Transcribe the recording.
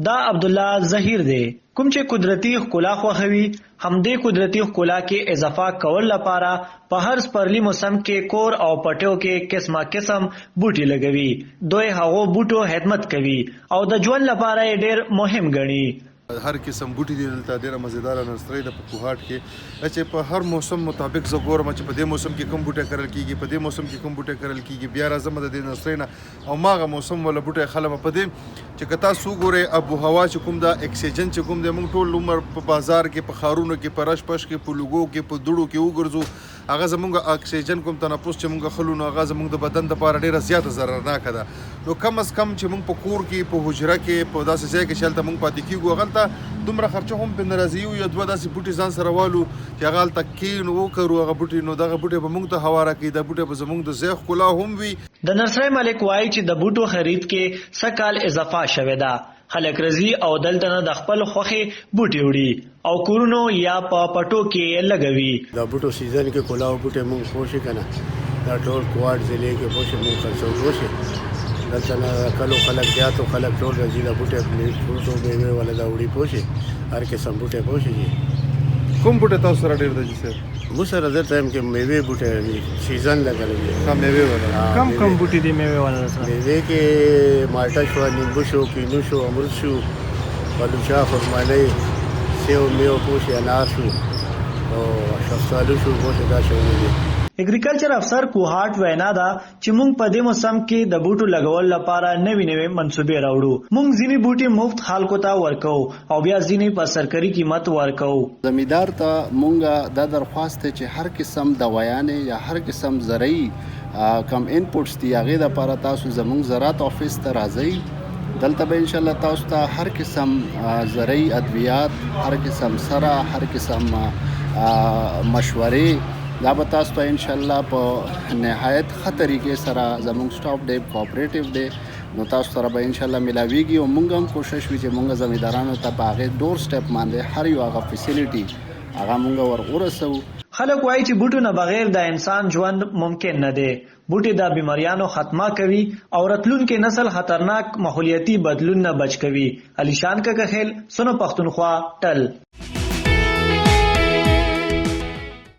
دا عبدالله ظهیر دی کوم چې قدرتي ښکلا خوښوي همدې قدرتي ښکلا کې اضافه کول لپاره په هر سپرلي موسم کې کور او پټیو کې قسمه قسم بوټي لګوي دوی هغو بوټو خدمت کوي او د ژوند لپاره یې ډېر مهم ګڼي هر قسم بوټي دي دلته ډېره مزیداره نرسرۍ ده په کوهاټ کې چې په هر موسم مطابق زه ګورم چې په دې موسم کې کوم بوټی کرل کېږي په دې موسم کې کوم بوټی کرل کېږي بیا راځم د دې نرسرۍ نه او ماغه موسم ولا بوټی خلم په دې چې که تاسو وګورئ ابو هوا چې کوم دا اکسیجن چې کوم دی موږ ټول عمر په بازار کې په ښارونو کې په رش پش کې په لوګو کې په دوړو کې وګرځو هغه زموږ اکسیجن کوم تنفس چې موږ خلو نو هغه زموږ د بدن لپاره ډېره زیاته ضررناکه ده نو کم از کم چې موږ په کور کې په حجره کې په داسې ځای کې چې هلته موږ پاتې کېږو هغلته دومره خرچه هم پرې نه راځي یو یا دوه داسې بوټي ځان سره والو چې هغه هلته کښېنو وکرو هغه بوټي نو دغه بوټي به موږ ته هوا راکوي دا بوټي به زموږ د ځای ښکلا هم وي د نرسرۍ مالک وایي چې د بوټو خرید کې سږ کال اضافه شوې ده خلک راځي او دلته نه د خپل خوښې بوټي وړي او کورونو یا په پټو کې لګوي د بوټو سیزن کې کلاو بوټي موږ خوشي کنه دا ټول کوارډ ضلع کې خوشي موږ خرڅو خوشي دلته نه کلو خلک زیاتو خلک ټول راځي د بوټي فروټو میوې ولا دا وړي خوشي هر قسم بوټي خوشي کوم بوټي تاسو سره ډېر دی سر مو سره د ټایم کې میوې بوټي سیزن لګلې کم میوې ولا کم بوټي دي میوې والا سره میوې کې مالټا شو نیمبو شو کینو شو امرود شو بلوچا خرمالۍ سیو میوه خوشي انار شو او شفتالو شو خوشي دا شو دي اګریکلچر افسر کوهاټ وینا دا چې موږ په دې موسم کې د بوټو لګول لپاره نوې منصوبې راوړو موږ ځینې بوټي مفت خلکو ته ورکو او بیا ځینې په سرکاري قیمت ورکو زمیندار ته مونږه دا درخواست چې هر قسم دوايانې یا هر قسم زرعي کم انپوټس دي هغې دپاره تاسو زموږ زراعت آفس ته راځئ دلته به انشاءالله تاسو ته هر قسم زرعي ادویات هر قسم سره هر قسم مشورې دا به تاسو ته انشاءالله په نهایت ښه طریقې سره زموږ سټاف دی کوآپریټیو دی نو تاسو سره به انشاءالله ملاویږي او موږ هم کوشش وي چې موږ زمیندارانو ته په هغې ډور سټیپ باندې هر یو هغه فیسیلیټي هغه موږ ور ورسوو خلک وایي چې بوټو نه بغیر د انسان ژوند ممکن نه دی بوټي د بیماریانو ختمه کوي او راتلونکي نسل خطرناک ماحولیاتي بدلون نه بچ کوي علیشان کاکا خیل سنو پښتونخوا ټل